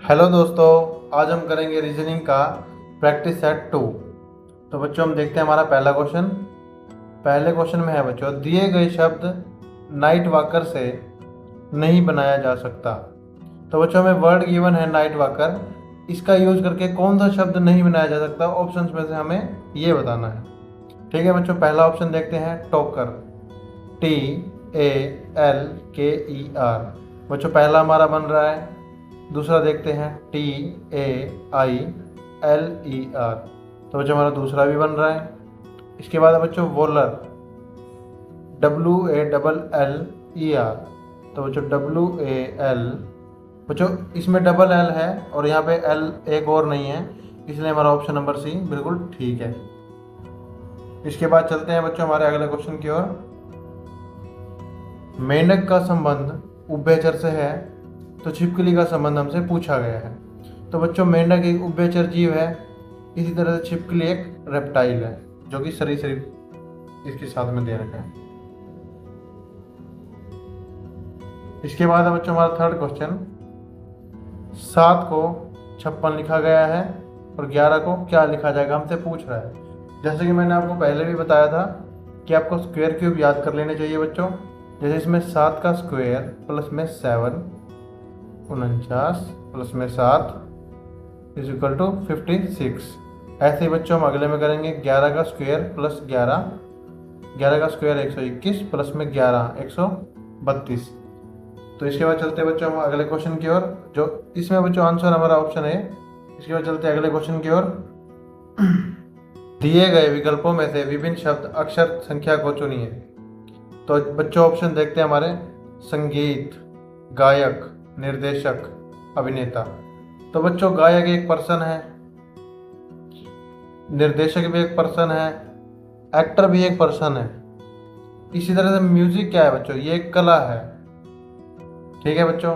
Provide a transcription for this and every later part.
Hello दोस्तों, आज हम करेंगे रीजनिंग का प्रैक्टिस सेट 2। तो बच्चों हम देखते हैं हमारा पहला क्वेश्चन। पहले क्वेश्चन में है बच्चों, दिए गए शब्द नाइट वॉकर से नहीं बनाया जा सकता। तो बच्चों हमें वर्ड गिवन है नाइट वॉकर, इसका यूज करके कौन सा शब्द नहीं बनाया जा सकता, ऑप्शंस में से हमें ये बताना है। ठीक है बच्चों, पहला ऑप्शन देखते हैं, टोकर, TALKER। बच्चों पहला हमारा बन रहा है। दूसरा देखते हैं, TAILER। तो बच्चों हमारा दूसरा भी बन रहा है। इसके बाद है बच्चों वोलर, WALLER। तो बच्चों WAL, बच्चों इसमें डबल एल है और यहाँ पे एल एक और नहीं है, इसलिए हमारा ऑप्शन नंबर सी बिल्कुल ठीक है। इसके बाद चलते हैं बच्चों हमारे अगले क्वेश्चन की ओर। मेंढक का संबंध उभयचर से है, तो छिपकली का संबंध हमसे पूछा गया है। तो बच्चों मेंढक एक उभयचर जीव है, इसी तरह से छिपकली एक रेप्टाइल है जो कि सरीसृप इसके साथ में दे रखा है। इसके बाद है बच्चों हमारा थर्ड क्वेश्चन, 7 को 56 लिखा गया है और 11 को क्या लिखा जाएगा, हमसे पूछ रहा है। जैसे कि मैंने आपको पहले भी बताया था कि आपको स्क्वायर क्यूब याद कर लेने चाहिए बच्चों। जैसे इसमें 7 का स्क्वायर प्लस में 7, 49 प्लस में 7 इज इक्वल टू 56। ऐसे ही बच्चों हम अगले में करेंगे, 11 का स्क्वायर प्लस 11, 11 का स्क्वायर 121 प्लस में 11 132। तो इसके बाद चलते हैं बच्चों हम अगले क्वेश्चन की ओर, जो इसमें बच्चों आंसर हमारा ऑप्शन है। इसके बाद चलते हैं अगले क्वेश्चन की ओर। दिए गए विकल्पों में से विभिन्न शब्द अक्षर संख्या को चुनिए। तो बच्चों ऑप्शन देखते हैं हमारे, संगीत, गायक, निर्देशक, अभिनेता। तो बच्चों गायक एक पर्सन है, निर्देशक भी एक पर्सन है, एक्टर भी एक पर्सन है। इसी तरह से म्यूजिक क्या है बच्चों, ये एक कला है। ठीक है बच्चों,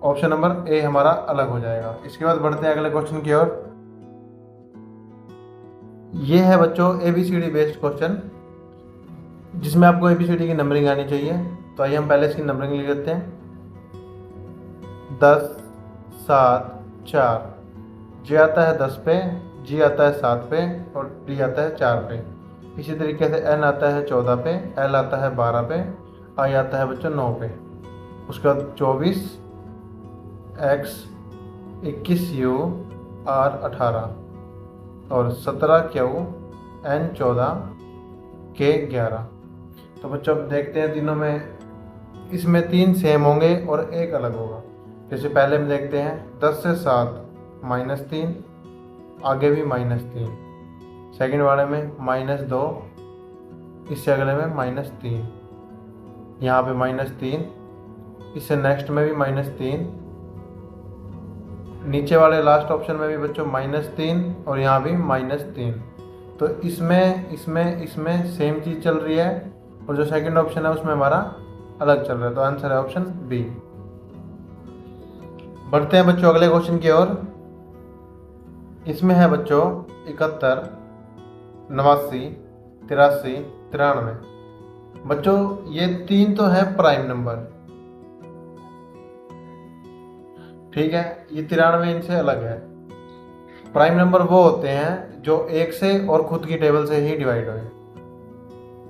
ऑप्शन नंबर ए हमारा अलग हो जाएगा। इसके बाद बढ़ते हैं अगले क्वेश्चन की ओर। ये है बच्चों ABCD बेस्ड क्वेश्चन, जिसमें आपको ABCD की नंबरिंग आनी चाहिए। तो आइए हम पहले इसकी नंबरिंग लिख लेते हैं। 10, 7, 4। J आता है 10 पे, G आता है 7 पे और D आता है 4 पे। इसी तरीके से N आता है 14 पे, L आता है 12 पे, I आता है बच्चों 9 पे। उसके बाद 24, X, 21U, R 18 और 17Q, N 14, K 11। तो बच्चों अब देखते हैं तीनों में, इसमें 3 सेम होंगे और एक अलग होगा। जैसे पहले में देखते हैं 10 से 7 -3, आगे भी -3। सेकंड वाले में -2, इससे अगले में -3, यहाँ पे -3, इससे नेक्स्ट में भी -3, नीचे वाले लास्ट ऑप्शन में भी बच्चों -3 और यहाँ भी -3। तो इसमें इसमें इसमें सेम चीज़ चल रही है और जो सेकंड ऑप्शन है उसमें हमारा अलग चल रहा है। तो आंसर है ऑप्शन बी। बढ़ते हैं बच्चों अगले क्वेश्चन की ओर। इसमें है बच्चों 71, 89, 83, 93। बच्चों ये 3 तो है प्राइम नंबर, ठीक है, ये 93 इनसे अलग है। प्राइम नंबर वो होते हैं जो 1 से और खुद की टेबल से ही डिवाइड हुए।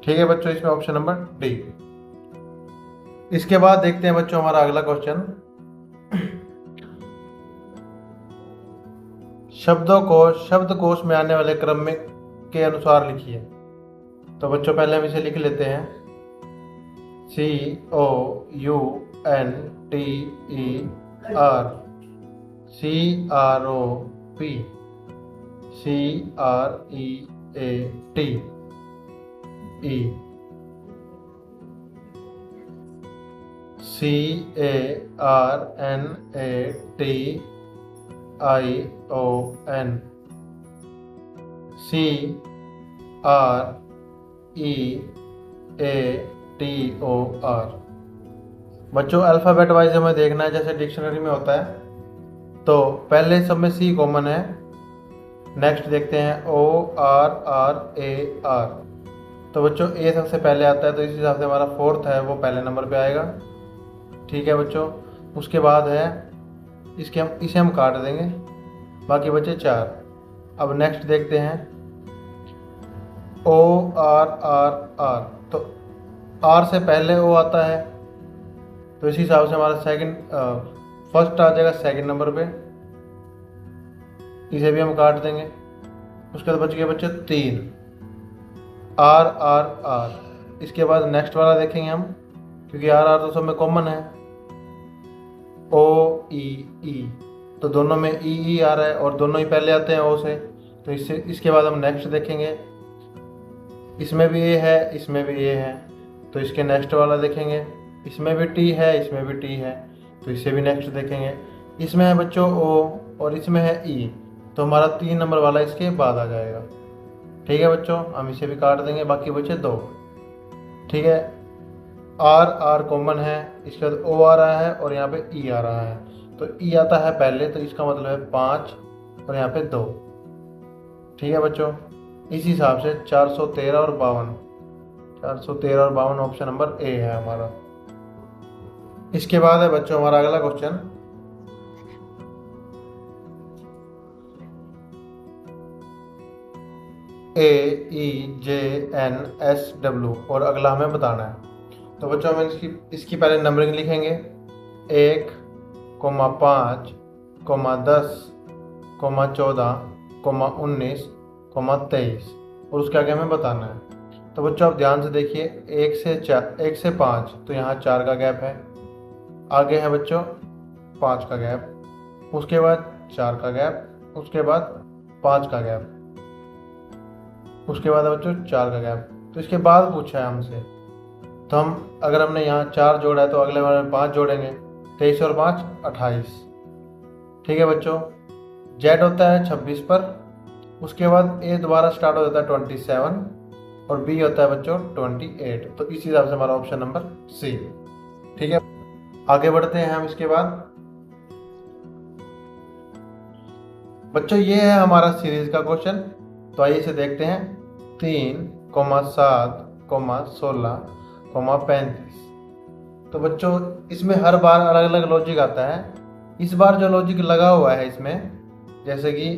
ठीक है बच्चों, इसमें ऑप्शन नंबर डी। इसके बाद देखते हैं बच्चों हमारा अगला क्वेश्चन, शब्दों को शब्दकोश में आने वाले क्रम में के अनुसार लिखिए। तो बच्चों पहले हम इसे लिख लेते हैं, COUNTER, CROP, CREATE, CARNATION, CREATOR। बच्चों अल्फ़ाबेट वाइज हमें देखना है, जैसे डिक्शनरी में होता है। तो पहले सब में C कॉमन है। नेक्स्ट देखते हैं ORRAR। तो बच्चों A सबसे पहले आता है, तो इस हिसाब से हमारा 4th है वो पहले नंबर पे आएगा। ठीक है बच्चों, उसके बाद है इसे हम काट देंगे, बाकी बचे 4। अब नेक्स्ट देखते हैं ORRR। तो R से पहले O आता है, तो इस हिसाब से हमारा फर्स्ट आ जाएगा सेकंड नंबर पे, इसे भी हम काट देंगे। उसके बाद बच गए बच्चे 3 RRR। इसके बाद नेक्स्ट वाला देखेंगे हम, क्योंकि RR तो सब में कॉमन है। OEE, तो दोनों में EE आ रहा है और दोनों ही पहले आते हैं O से, तो इसके बाद हम नेक्स्ट देखेंगे। इसमें भी A है, इसमें भी A है, तो इसके नेक्स्ट वाला देखेंगे। इसमें भी T है, इसमें भी T है, तो इसे भी नेक्स्ट देखेंगे। इसमें है बच्चों O और इसमें है E, तो हमारा 3 नंबर वाला इसके बाद आ जाएगा। ठीक है बच्चों, हम इसे भी काट देंगे, बाकी बचे 2। ठीक है, R कॉमन है, इसके बाद O आ रहा है और यहाँ पे E आ रहा है, तो E आता है पहले, तो इसका मतलब है 5 और यहाँ पे 2। ठीक है बच्चों, इस हिसाब से 413 और 52, 413 और 52 ऑप्शन नंबर A है हमारा। इसके बाद है बच्चों हमारा अगला क्वेश्चन, AEJNSW और अगला हमें बताना है। तो बच्चों हम इसकी पहले नंबरिंग लिखेंगे, 1, 5, 10, 14, 19, 23 और उसके आगे हमें बताना है। तो बच्चों आप ध्यान से देखिए, 1 से 5, तो यहाँ 4 का गैप है। आगे है बच्चों 5 का गैप, उसके बाद 4 का गैप, उसके बाद 5 का गैप, उसके बाद है बच्चों 4 का गैप। तो इसके बाद पूछा है हमसे, तो हम अगर हमने यहाँ 4 जोड़ा है तो अगले वाले में 5 जोड़ेंगे, 23 और 5 28। ठीक है बच्चों, Z होता है 26 पर, उसके बाद A दोबारा स्टार्ट हो जाता है 27 और B होता है बच्चों 28। तो इस हिसाब से हमारा ऑप्शन नंबर C। ठीक है, आगे बढ़ते हैं हम। इसके बाद बच्चों ये है हमारा सीरीज का क्वेश्चन, तो आइए इसे देखते हैं। 3, 7, 16, 35। तो बच्चों इसमें हर बार अलग अलग लॉजिक आता है। इस बार जो लॉजिक लगा हुआ है इसमें, जैसे कि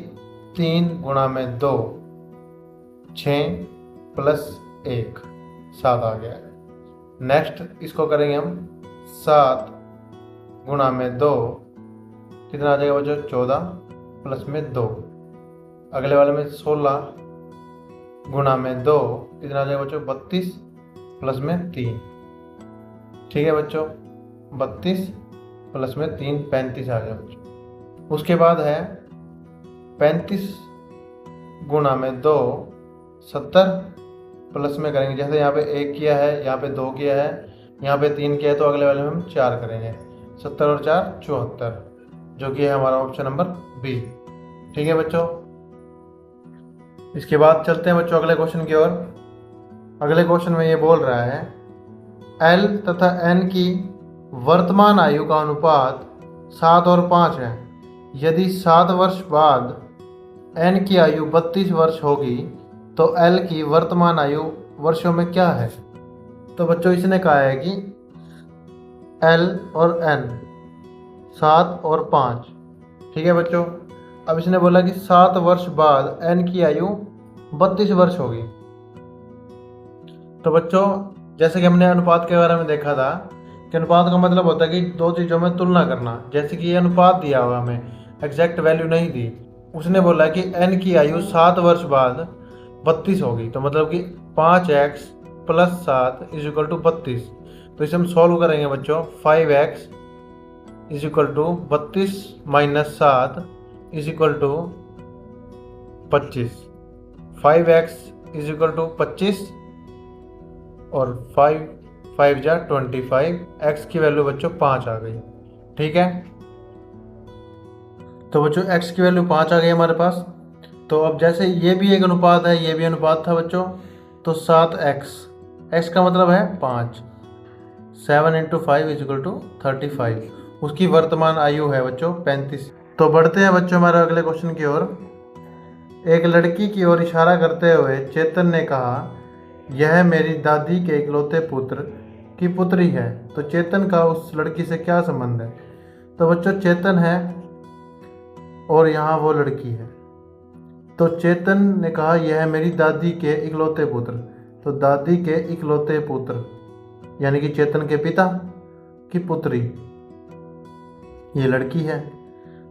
3 गुणा में 2 6 प्लस 1 7 आ गया। नेक्स्ट इसको करेंगे हम 7 गुणा में 2, कितना आ जाएगा बच्चों 14 प्लस में 2। अगले वाले में 16 गुणा में 2, कितना आ जाएगा बच्चों 32 प्लस में 3। ठीक है बच्चों, 32 प्लस में 3 35 आ गया बच्चों। उसके बाद है 35 गुणा में 2 70 प्लस में करेंगे, जैसे यहाँ पे 1 किया है, यहाँ पे 2 किया है, यहाँ पे 3 किया है, तो अगले वाले में हम 4 करेंगे। 70 और 4 74, जो कि है हमारा ऑप्शन नंबर B। ठीक है बच्चों, इसके बाद चलते हैं बच्चों अगले क्वेश्चन की ओर। अगले क्वेश्चन में ये बोल रहा है L तथा N की वर्तमान आयु का अनुपात 7 और 5 है। यदि 7 वर्ष बाद N की आयु 32 वर्ष होगी तो L की वर्तमान आयु वर्षों में क्या है। तो बच्चों इसने कहा है कि L और N 7 और 5। ठीक है बच्चों, अब इसने बोला कि 7 वर्ष बाद N की आयु 32 वर्ष होगी। तो बच्चों जैसे कि हमने अनुपात के बारे में देखा था कि अनुपात का मतलब होता है कि दो चीज़ों में तुलना करना। जैसे कि ये अनुपात दिया हुआ हमें, एग्जैक्ट वैल्यू नहीं दी। उसने बोला कि N की आयु 7 वर्ष बाद 32 होगी, तो मतलब कि 5x plus 7 is equal to 32। तो इसे हम सॉल्व करेंगे बच्चों। 5x is equal to 32 minus 7 is equal to 25। 5x is equal to 25 और 5 जा 25। x की वैल्यू बच्चों 5 आ गई। ठीक है, तो बच्चों x की वैल्यू 5 आ गई हमारे पास। तो अब जैसे ये भी एक अनुपात है, ये भी अनुपात था बच्चों, तो 7x, x का मतलब है 5, 7 इंटू 5 इज इक्वल टू 35। उसकी वर्तमान आयु है बच्चों 35। तो बढ़ते हैं बच्चों हमारे अगले क्वेश्चन की ओर। एक लड़की की ओर इशारा करते हुए चेतन ने कहा, यह मेरी दादी के इकलौते पुत्र की पुत्री है। तो चेतन का उस लड़की से क्या संबंध है। तो बच्चों चेतन है और यहाँ वो लड़की है। तो चेतन ने कहा यह मेरी दादी के इकलौते पुत्र। तो दादी के इकलौते पुत्र यानी कि चेतन के पिता की पुत्री ये लड़की है।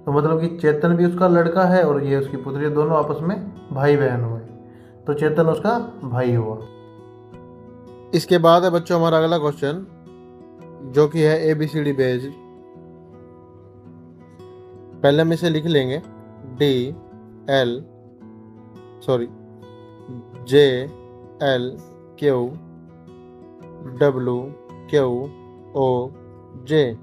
तो मतलब कि चेतन भी उसका लड़का है और ये उसकी पुत्री, दोनों आपस में भाई बहन हुए। तो चेतन उसका भाई हुआ। इसके बाद है बच्चों हमारा अगला क्वेश्चन जो कि है ABCD बेस्ड। पहले हम इसे लिख लेंगे JLQWOJ।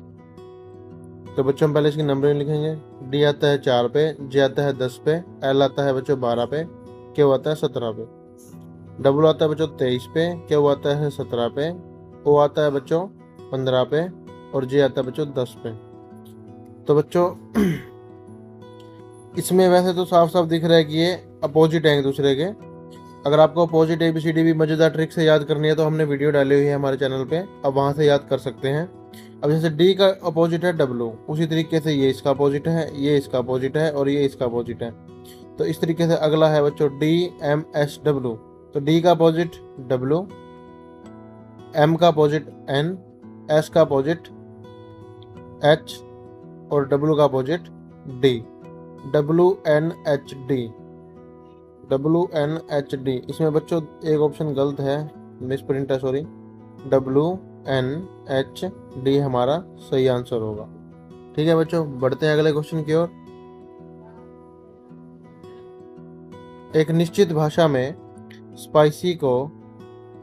तो बच्चों हम पहले इसकी नंबरिंग लिखेंगे। D आता है 4 पे, J आता है 10 पे, L आता है बच्चों 12 पे, Q आता है 17 पे, W आता है बच्चों 23 पे, Q आता है 17 पे, O आता है बच्चों 15 पे और J आता है बच्चों 10 पे। तो बच्चों इसमें वैसे तो साफ साफ दिख रहा है कि ये अपोजिट है एक दूसरे के। अगर आपको अपोजिट ABCD भी मजेदार ट्रिक से याद करनी है तो हमने वीडियो डाली हुई है हमारे चैनल पे, अब वहां से याद कर सकते हैं। अब जैसे D का अपोजिट है W, उसी तरीके से ये इसका अपोजिट है, ये इसका अपोजिट है और ये इसका अपोजिट है। तो इस तरीके से अगला है बच्चों DMSW। तो D का अपोजिट W, M का अपोजिट N, S का अपोजिट H और W का अपोजिट D। WNHD। इसमें बच्चों एक ऑप्शन गलत है, मिस प्रिंट है, सॉरी। WNHD हमारा सही आंसर होगा। ठीक है बच्चों, बढ़ते हैं अगले क्वेश्चन की ओर। एक निश्चित भाषा में स्पाइसी को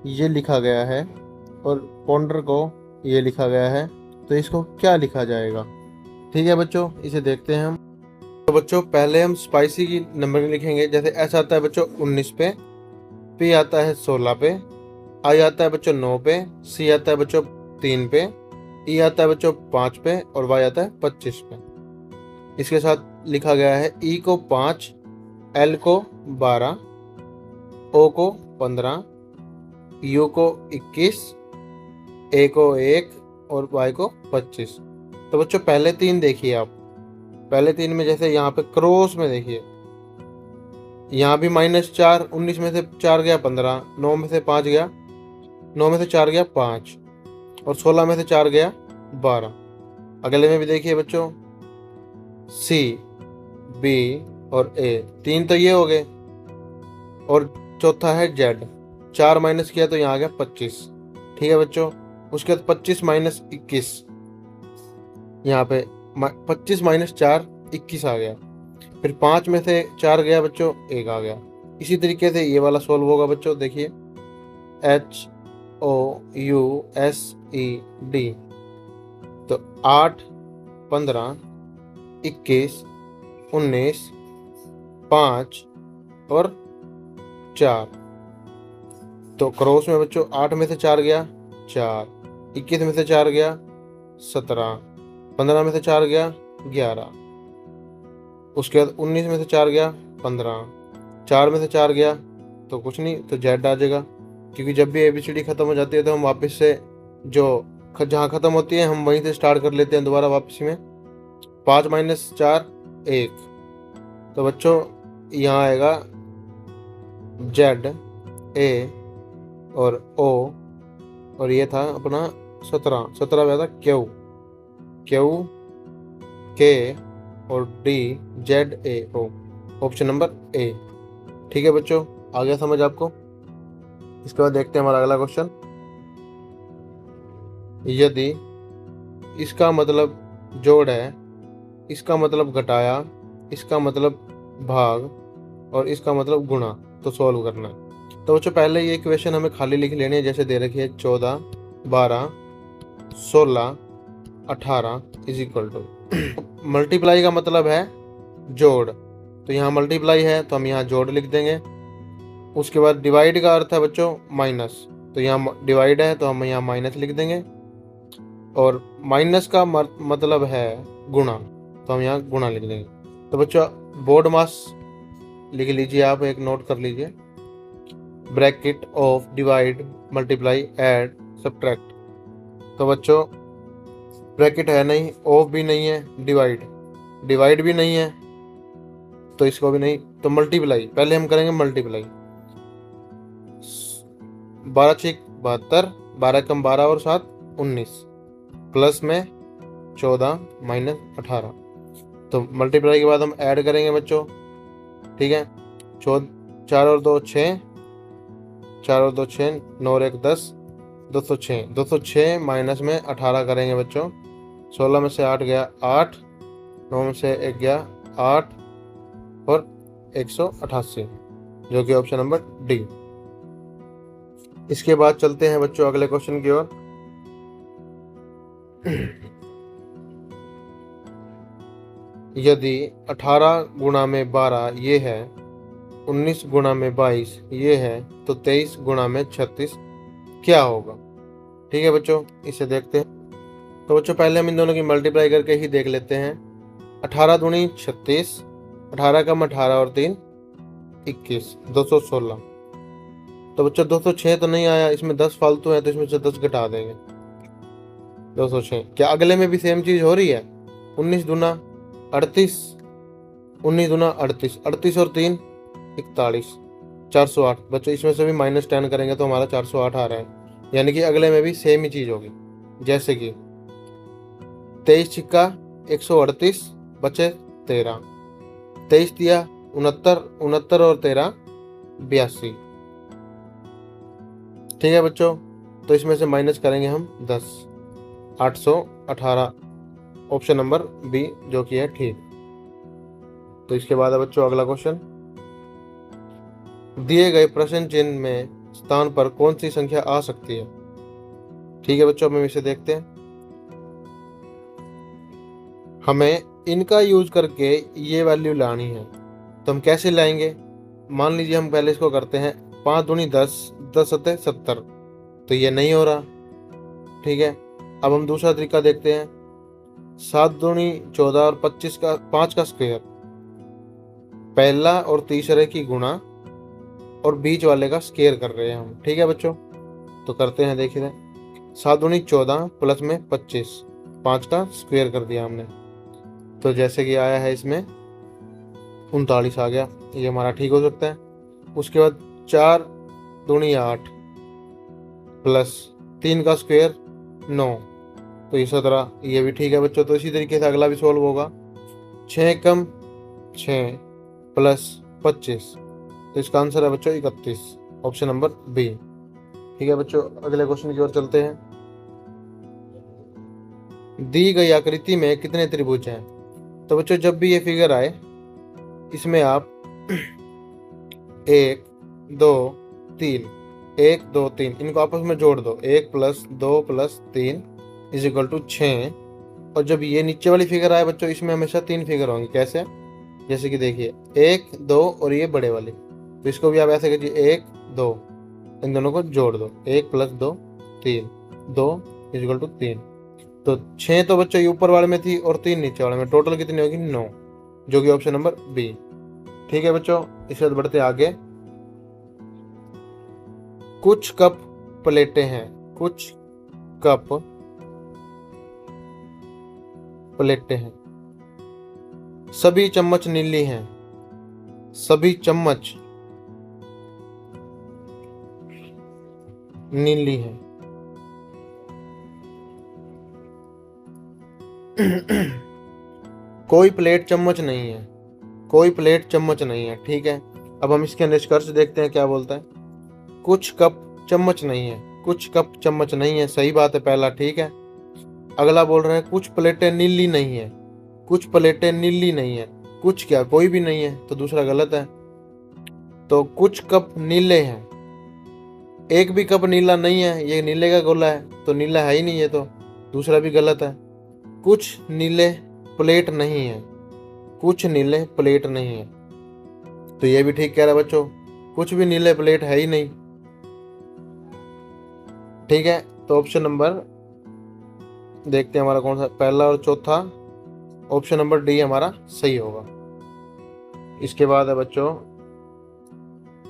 ये लिखा गया है और पॉन्डर को ये लिखा गया है, तो इसको क्या लिखा जाएगा? ठीक है बच्चों, इसे देखते हैं हम। तो बच्चों पहले हम स्पाइसी की नंबरिंग लिखेंगे। जैसे S आता है बच्चों 19 पे, P आता है 16 पे, I आता है बच्चों 9 पे, C आता है बच्चों 3 पे, E आता है बच्चों 5 पे और Y आता है 25 पे। इसके साथ लिखा गया है E को 5, L को 12, O को 15, U को 21, A को 1 और Y को 25। तो बच्चों पहले 3 देखिए आप। पहले 3 में जैसे यहाँ पे क्रॉस में देखिए, यहाँ भी -4, 19 में से 4 गया 15, 9 में से 5 गया, 9 में से 4 गया 5 और 16 में से 4 गया 12। अगले में भी देखिए बच्चों C, B और A, 3 तो ये हो गए और चौथा है Z। 4 माइनस किया तो यहाँ आ गया 25। ठीक है बच्चों, उसके बाद 25 माइनस 21, यहाँ पे 25 माइनस 4 21 आ गया। फिर 5 में से 4 गया बच्चों, 1 आ गया। इसी तरीके से ये वाला सोल्व होगा बच्चों। देखिए HOUSED। तो 8, 15, 21, 19, 5 और 4। तो क्रॉस में बच्चों 8 में से 4 गया 4, 21 में से 4 गया 17, 15 में से 4 गया 11, उसके बाद 19 में से 4 गया 15, 4 में से 4 गया तो कुछ नहीं, तो Z आ जाएगा। क्योंकि जब भी ABCD खत्म हो जाती है तो हम वापस से जो जहाँ खत्म होती है हम वहीं से स्टार्ट कर लेते हैं दोबारा वापसी में। 5 माइनस 4 1। तो बच्चों यहाँ आएगा Z, A और O और ये था अपना 17 में था Q, K और D, ZAO, option number A। ठीक है बच्चों, आ गया समझ आपको? इसके बाद देखते हैं हमारा अगला क्वेश्चन। यदि इसका मतलब जोड़ है, इसका मतलब घटाया, इसका मतलब भाग और इसका मतलब गुणा, तो सॉल्व करना है। तो बच्चों पहले ये इक्वेशन हमें खाली लिख लेनी है, जैसे दे रखी है 14, 12, 16, 18 इज इक्वल टू। मल्टीप्लाई का मतलब है जोड़, तो यहाँ मल्टीप्लाई है तो हम यहाँ जोड़ लिख देंगे। उसके बाद डिवाइड का अर्थ है बच्चों माइनस, तो यहाँ डिवाइड है तो हम यहाँ माइनस लिख देंगे। और माइनस का मतलब है गुणा, तो हम यहाँ गुणा लिख देंगे। तो बच्चों बोर्ड मास लिख लीजिए, आप एक नोट कर लीजिए, bracket of divide multiply add subtract. तो बच्चों ब्रैकेट है नहीं, ऑफ भी नहीं है, डिवाइड भी नहीं है, तो इसको भी नहीं, तो मल्टीप्लाई पहले हम करेंगे मल्टीप्लाई। 12 छीक 72, 12 कम 12 और 7 19, प्लस में 14 माइनस 18। तो मल्टीप्लाई के बाद हम ऐड करेंगे बच्चों, ठीक है। 4 और 2 6, 4 और 2 6, 9 और 1 10, 206। 206 माइनस में 18 करेंगे बच्चों। 16 में से 8 गया 8, 9 में से 1 गया 8 और 188, जो कि ऑप्शन नंबर डी। इसके बाद चलते हैं बच्चों अगले क्वेश्चन की ओर। यदि 18 गुणा में 12 ये है, 19 गुणा में 22 ये है, तो 23 गुणा में 36 क्या होगा? ठीक है बच्चों, इसे देखते हैं। तो बच्चों पहले हम इन दोनों की मल्टीप्लाई करके ही देख लेते हैं। 18 दूनी 36, 18 कम 18 और 3 21, 216। तो बच्चों 206 तो नहीं आया, इसमें 10 फालतू है तो इसमें से 10 घटा देंगे। 206। क्या अगले में भी सेम चीज हो रही है? 19 दूना 38, 19 दूना 38, 38 और 3 41, 408। बच्चों इसमें से भी -10 करेंगे तो हमारा 408 आ रहा है, यानी कि अगले में भी सेम ही चीज होगी। जैसे कि 23 छिक्का 138 बचे 13, 23 दिया 69, 69 और 13 82। ठीक है बच्चों, तो इसमें से माइनस करेंगे हम 10, 818, ऑप्शन नंबर बी जो कि है ठीक। तो इसके बाद है बच्चों अगला क्वेश्चन। दिए गए प्रश्न चिन्ह में स्थान पर कौन सी संख्या आ सकती है? ठीक है बच्चों, हम इसे देखते हैं। हमें इनका यूज करके ये वैल्यू लानी है, तो हम कैसे लाएंगे? मान लीजिए हम पहले इसको करते हैं 5 दूनी 10, 10 सत्ते 70, तो ये नहीं हो रहा। ठीक है, अब हम दूसरा तरीका देखते हैं। 7 दूनी 14 और 25 का 5 का स्क्वायर, पहला और तीसरे की गुणा और बीच वाले का स्क्वायर कर रहे हैं हम। ठीक है बच्चों, तो करते हैं, देखिए 7 दूनी 14 प्लस में 25, 5 का स्क्वायर कर दिया हमने, तो जैसे कि आया है इसमें 39 आ गया, ये हमारा ठीक हो सकता है। उसके बाद 4 दूनी 8 प्लस 3 का स्क्वायर 9, तो ये 17, ये भी ठीक है बच्चों। तो इसी तरीके से अगला भी सॉल्व होगा। 6 कम 6 प्लस 25, तो इसका आंसर है बच्चों 31, ऑप्शन नंबर बी। ठीक है बच्चों, अगले क्वेश्चन की ओर चलते हैं। दी गई आकृति में कितने त्रिभुज हैं? तो बच्चों जब भी ये फिगर आए, इसमें आप 1 2 3, 1 2 3 इनको आपस में जोड़ दो। 1 + 2 + 3 = 6। और जब ये नीचे वाली फिगर आए बच्चों, इसमें हमेशा 3 फिगर होंगी। कैसे? जैसे कि देखिए 1 2 और ये बड़े वाली, तो इसको भी आप ऐसे कीजिए 1 2, इन दोनों को जोड़ दो। 1 + 2 3, 2 = 3। तो 6 तो बच्चों ये ऊपर वाले में थी और 3 नीचे वाले में, टोटल कितनी होगी? 9, जो कि ऑप्शन नंबर बी। ठीक है बच्चों, इसके बाद बढ़ते आगे। कुछ कप प्लेटें हैं, कुछ कप प्लेटें हैं, सभी चम्मच नीली हैं, सभी चम्मच नीली हैं। कोई प्लेट चम्मच नहीं है, कोई प्लेट चम्मच नहीं है। ठीक है, अब हम इसके निष्कर्ष देखते हैं क्या बोलता है। कुछ कप चम्मच नहीं है, कुछ कप चम्मच नहीं है, सही बात है, पहला ठीक है। अगला बोल रहे हैं कुछ प्लेटें नीली नहीं है, कुछ प्लेटें नीली नहीं है, कुछ क्या? कोई भी नहीं है, तो दूसरा गलत है। तो कुछ कप नीले हैं, एक भी कप नीला नहीं है, ये नीले का गोला है, तो नीला है ही नहीं है, तो दूसरा भी गलत है। कुछ नीले प्लेट नहीं है, कुछ नीले प्लेट नहीं है, तो ये भी ठीक कह रहा है बच्चों, कुछ भी नीले प्लेट है ही नहीं। ठीक है, तो ऑप्शन नंबर देखते हैं हमारा कौन सा, पहला और चौथा, ऑप्शन नंबर डी हमारा सही होगा। इसके बाद है बच्चों,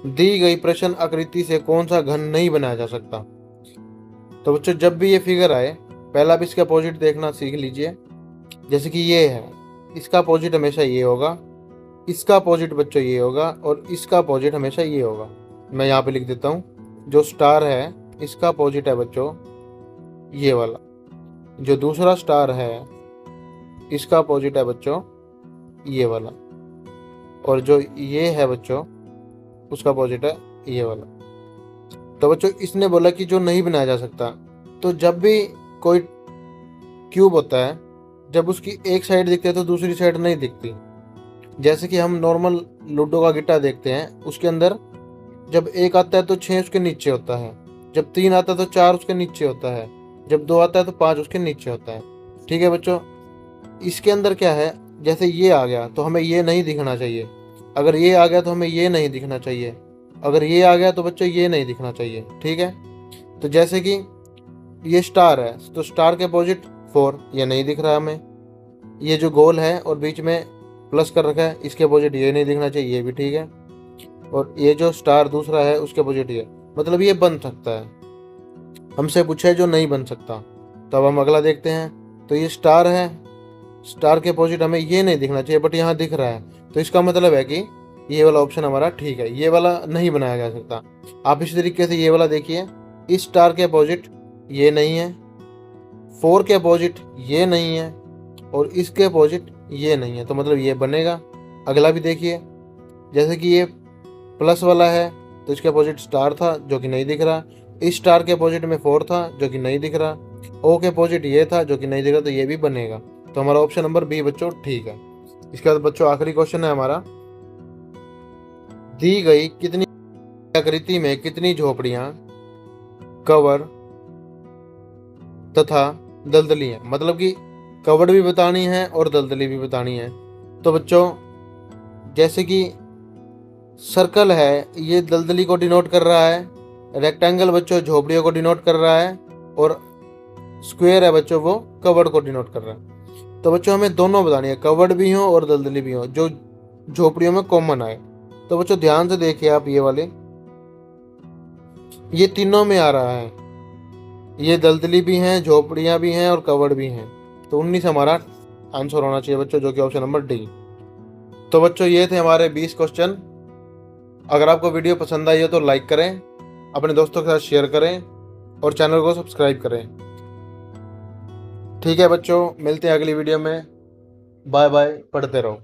दी गई प्रश्न आकृति से कौन सा घन नहीं बनाया जा सकता? तो बच्चों जब भी ये फिगर आए, पहला भी इसका अपोजिट देखना सीख लीजिए। जैसे कि ये है, इसका अपोजिट हमेशा ये होगा, इसका अपोजिट बच्चों ये होगा और इसका अपोजिट हमेशा ये होगा। मैं यहाँ पे लिख देता हूँ, जो स्टार है इसका अपोजिट है बच्चों ये वाला, जो दूसरा स्टार है इसका अपोजिट है बच्चों ये वाला, और जो ये है बच्चों उसका अपोजिट है ये वाला। तो बच्चों इसने बोला कि जो नहीं बनाया जा सकता, तो जब भी कोई क्यूब होता है, जब उसकी एक साइड दिखती है तो दूसरी साइड नहीं दिखती। जैसे कि हम नॉर्मल लूडो का गिट्टा देखते हैं, उसके अंदर जब एक आता है तो 6 उसके नीचे होता है, जब 3 आता है तो 4 उसके नीचे होता है, जब 2 आता है तो 5 उसके नीचे होता है। ठीक है बच्चों, इसके अंदर क्या है, जैसे ये आ गया तो हमें ये नहीं दिखना चाहिए, अगर ये आ गया तो हमें ये नहीं दिखना चाहिए, अगर ये आ गया तो बच्चों ये नहीं दिखना चाहिए। ठीक है, तो जैसे कि ये स्टार है तो स्टार के अपोजिट 4 ये नहीं दिख रहा हमें, ये जो गोल है और बीच में प्लस कर रखा है इसके अपोजिट ये नहीं दिखना चाहिए, ये भी ठीक है, और ये जो स्टार दूसरा है उसके अपोजिट ये, मतलब ये बन सकता है। हमसे पूछा है जो नहीं बन सकता, तो अब हम अगला देखते हैं। तो ये स्टार है, स्टार के अपोजिट हमें ये नहीं दिखना चाहिए बट यहाँ दिख रहा है, तो इसका मतलब है कि ये वाला ऑप्शन हमारा ठीक है, ये वाला नहीं बनाया जा सकता। आप इसी तरीके से ये वाला देखिए, इस स्टार के अपोजिट ये नहीं है, 4 के अपोजिट ये नहीं है, और इसके अपोजिट ये नहीं है, तो मतलब ये बनेगा। अगला भी देखिए, जैसे कि ये प्लस वाला है तो इसके अपोजिट स्टार था जो कि नहीं दिख रहा, इस स्टार के अपोजिट में 4 था जो कि नहीं दिख रहा, ओ के अपोजिट ये था जो कि नहीं दिख रहा, तो ये भी बनेगा। तो हमारा ऑप्शन नंबर बी बच्चों ठीक है। इसके बाद बच्चों आखिरी क्वेश्चन है हमारा, दी गई कितनी आकृति में कितनी झोपड़ियां कवर तथा दलदली हैं, मतलब कि कवर्ड भी बतानी है और दलदली भी बतानी है। तो बच्चों जैसे कि सर्कल है ये दलदली को डिनोट कर रहा है, रेक्टेंगल बच्चों झोपड़ियों को डिनोट कर रहा है, और स्क्वायर है बच्चों वो कवर्ड को डिनोट कर रहा है। तो बच्चों हमें दोनों बतानी है, कवर्ड भी हो और दलदली भी हो, जो झोपड़ियों में कॉमन आए। तो बच्चों ध्यान से देखिए आप, ये वाले ये तीनों में आ रहा है, ये दलदली भी हैं, झोपड़ियां भी हैं और कवर्ड भी हैं, तो 19 हमारा आंसर होना चाहिए बच्चों, जो कि ऑप्शन नंबर डी। तो बच्चों ये थे हमारे 20 क्वेश्चन। अगर आपको वीडियो पसंद आई हो तो लाइक करें, अपने दोस्तों के साथ शेयर करें और चैनल को सब्सक्राइब करें। ठीक है बच्चों, मिलते हैं अगली वीडियो में। बाय बाय, पढ़ते रहो।